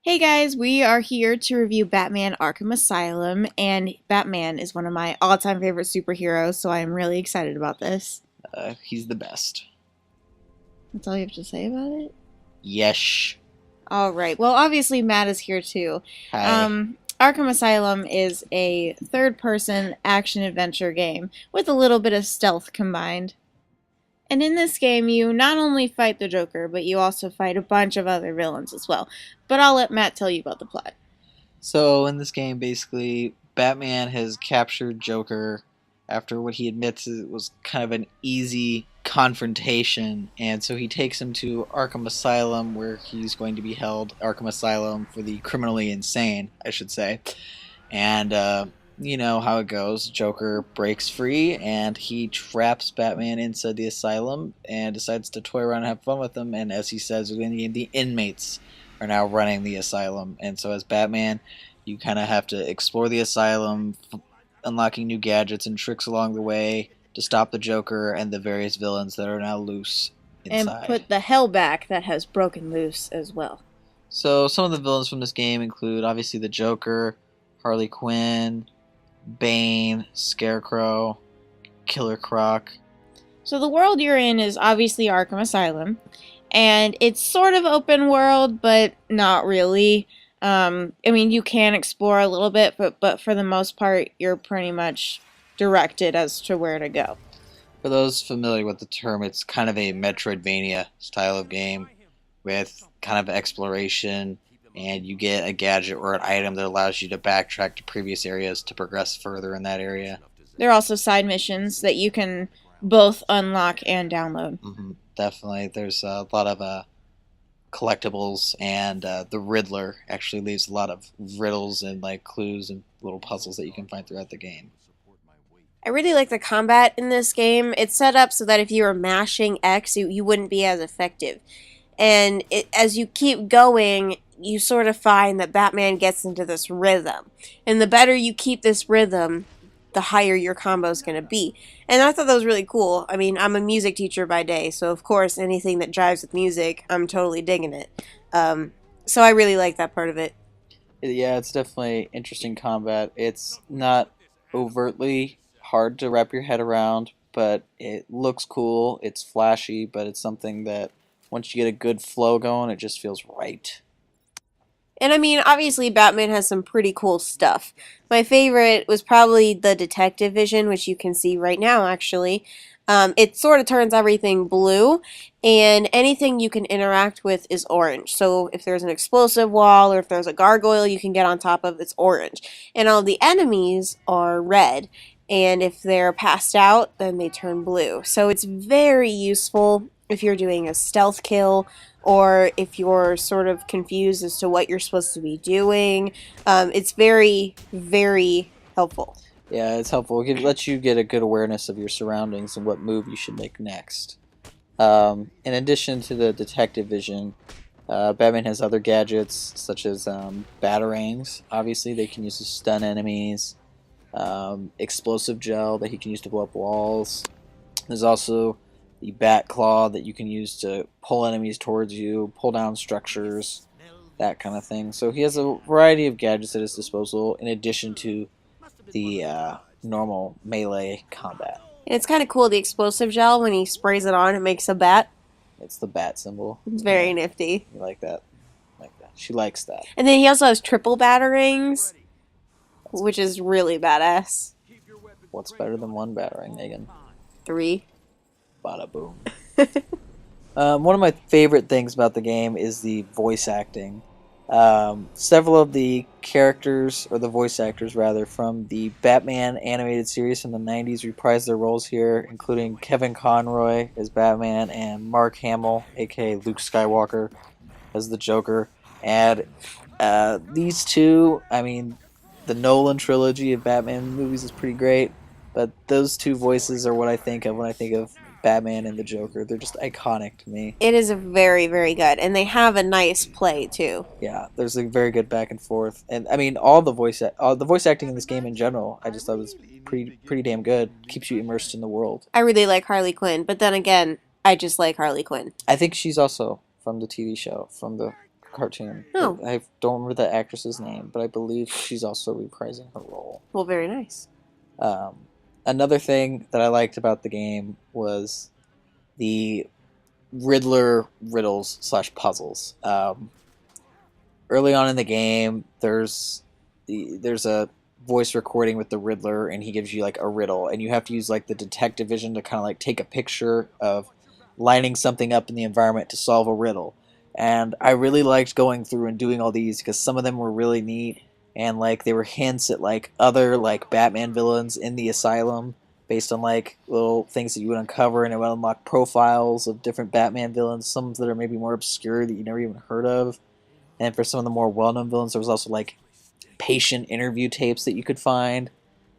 Hey guys, we are here to review Batman Arkham Asylum, and Batman is one of my all-time favorite superheroes, so I am really excited about this. He's the best. That's all you have to say about it? Yesh. Alright, well obviously Matt is here too. Hi. Arkham Asylum is a third-person action-adventure game with a little bit of stealth combined. And in this game, you not only fight the Joker, but you also fight a bunch of other villains as well. But I'll let Matt tell you about the plot. So in this game, basically, Batman has captured Joker after what he admits was kind of an easy confrontation, and so he takes him to Arkham Asylum, where he's going to be held. Arkham Asylum for the criminally insane, I should say. And you know how it goes. Joker breaks free, and he traps Batman inside the asylum, and decides to toy around and have fun with him. And as he says, the inmates are now running the asylum, and so as Batman, you kind of have to explore the asylum, unlocking new gadgets and tricks along the way to stop the Joker and the various villains that are now loose And inside. put the hell back that has broken loose as well. So some of the villains from this game include obviously the Joker, Harley Quinn, Bane, Scarecrow, Killer Croc. So the world you're in is obviously Arkham Asylum, and it's sort of open world, but not really. I mean, you can explore a little bit, but for the most part, you're pretty much directed as to where to go. For those familiar with the term, it's kind of a Metroidvania style of game with kind of exploration, and you get a gadget or an item that allows you to backtrack to previous areas to progress further in that area. There are also side missions that you can both unlock and download. Definitely, there's a lot of collectibles, and the Riddler actually leaves a lot of riddles and like clues and little puzzles that you can find throughout the game. I really like the combat in this game. It's set up so that if you were mashing X, you wouldn't be as effective. And as you keep going, you sort of find that Batman gets into this rhythm. And the better you keep this rhythm, the higher your combo is going to be. And I thought that was really cool. I mean, I'm a music teacher by day, so of course, anything that jives with music, I'm totally digging it. So I really like that part of it. Yeah, it's definitely interesting combat. It's not overtly hard to wrap your head around, but it looks cool. It's flashy, but it's something that once you get a good flow going, it just feels right. And I mean, obviously, Batman has some pretty cool stuff. My favorite was probably the detective vision, which you can see right now, actually. It sort of turns everything blue, and anything you can interact with is orange. So if there's an explosive wall or if there's a gargoyle you can get on top of, it's orange. And all the enemies are red. And if they're passed out, then they turn blue. So it's very useful if you're doing a stealth kill or if you're sort of confused as to what you're supposed to be doing. It's very, very helpful. Yeah, it's helpful. It lets you get a good awareness of your surroundings and what move you should make next. In addition to the detective vision, Batman has other gadgets such as batarangs. Obviously, they can use to stun enemies. Explosive gel that he can use to blow up walls. There's also the bat claw that you can use to pull enemies towards you, pull down structures, that kind of thing. So he has a variety of gadgets at his disposal in addition to the normal melee combat. And it's kind of cool, the explosive gel, when he sprays it on, it makes a bat. It's the bat symbol. It's very Yeah, nifty. you like that? Like that. She likes that. And then he also has triple batarangs, which is really badass. What's better than one batarang, Megan? 3. Bada boom. One of my favorite things about the game is the voice acting. Several of the characters, or the voice actors rather, from the Batman animated series from the 90s reprise their roles here, including Kevin Conroy as Batman and Mark Hamill, aka Luke Skywalker, as the Joker. And these two, I mean, the Nolan trilogy of Batman movies is pretty great, but those two voices are what I think of when I think of Batman and the Joker. They're just iconic to me. It is a very, very good. And they have a nice play, too. Yeah, there's a very good back and forth, and I mean all the voice acting in this game in general. I just thought was pretty damn good. Keeps you immersed in the world. I really like Harley Quinn, but then again, I just like Harley Quinn. I think she's also from the TV show, from the cartoon. Oh. I don't remember the actress's name, but I believe she's also reprising her role. Well, very nice. Um, Another thing that I liked about the game was the Riddler riddles slash puzzles. Early on in the game, there's a voice recording with the Riddler, and he gives you like a riddle, and you have to use like the detective vision to kind of like take a picture of lining something up in the environment to solve a riddle. And I really liked going through and doing all these because some of them were really neat, and like they were hints at like other like Batman villains in the asylum based on like little things that you would uncover, and it would unlock profiles of different Batman villains, some that are maybe more obscure that you never even heard of. And for some of the more well-known villains, there was also like patient interview tapes that you could find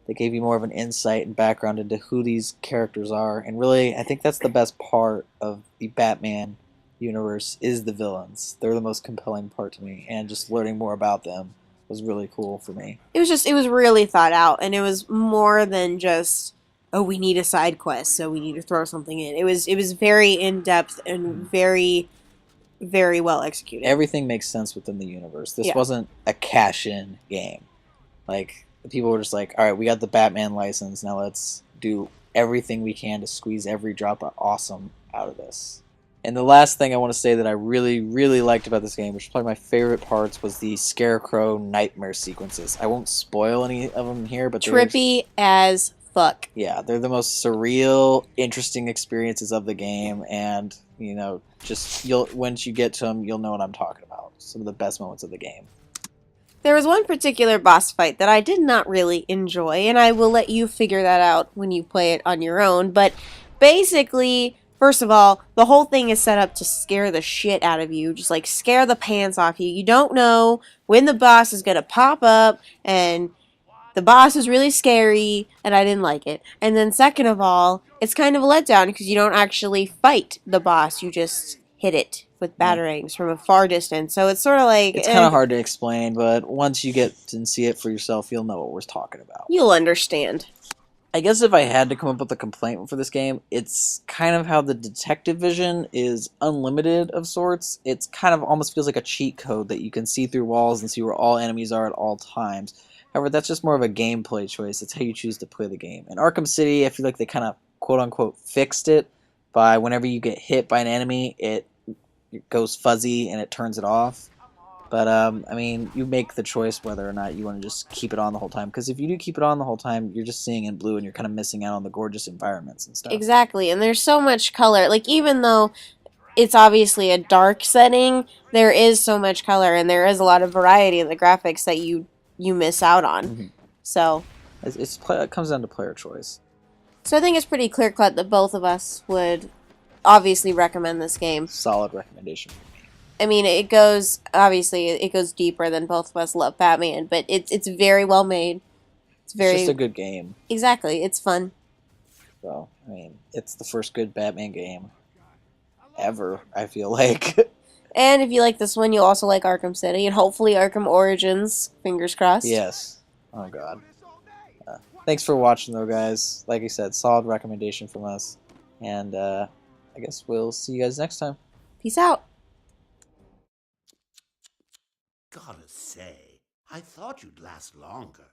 that gave you more of an insight and background into who these characters are. And really, I think that's the best part of the Batman universe is the villains. They're the most compelling part to me, and just learning more about them was really cool for me. It was really thought out, and it was more than just, oh, we need a side quest, so we need to throw something in. It was very in depth and very, very well executed. Everything makes sense within the universe. This Yeah. wasn't a cash-in game. Like, the people were just like, all right, we got the Batman license, now let's do everything we can to squeeze every drop of awesome out of this. And the last thing I want to say that I really, really liked about this game, which is probably my favorite parts, was the Scarecrow nightmare sequences. I won't spoil any of them here, but Trippy as fuck. yeah, they're the most surreal, interesting experiences of the game, and you know, just you'll once you get to them, you'll know what I'm talking about. Some of the best moments of the game. There was one particular boss fight that I did not really enjoy, and I will let you figure that out when you play it on your own. But basically, first of all, the whole thing is set up to scare the shit out of you, just like scare the pants off you. You don't know when the boss is going to pop up, and the boss is really scary, and I didn't like it. And then, second of all, it's kind of a letdown because you don't actually fight the boss, you just hit it with batarangs from a far distance. So it's sort of like It's kind of hard to explain, but once you get and see it for yourself, you'll know what we're talking about. you'll understand. I guess if I had to come up with a complaint for this game, it's kind of how the detective vision is unlimited of sorts. It's kind of almost feels like a cheat code that you can see through walls and see where all enemies are at all times. However, that's just more of a gameplay choice. It's how you choose to play the game. In Arkham City, I feel like they kind of quote-unquote fixed it by whenever you get hit by an enemy, it goes fuzzy and it turns it off. But, I mean, you make the choice whether or not you want to just keep it on the whole time. Because if you do keep it on the whole time, you're just seeing in blue and you're kind of missing out on the gorgeous environments and stuff. Exactly, and there's so much color. Like, even though it's obviously a dark setting, there is so much color, and there is a lot of variety in the graphics that you miss out on. Mm-hmm. So It comes down to player choice. I think it's pretty clear-cut that both of us would obviously recommend this game. Solid recommendation. I mean, it goes deeper than both of us love Batman, but it's very well made. It's just a good game. Exactly, it's fun. So, I mean, it's the first good Batman game ever, I feel like. And if you like this one, you'll also like Arkham City, and hopefully Arkham Origins, fingers crossed. Yes. Oh, God. Thanks for watching, though, guys. Like I said, solid recommendation from us. And I guess we'll see you guys next time. Peace out. Gotta say, I thought you'd last longer.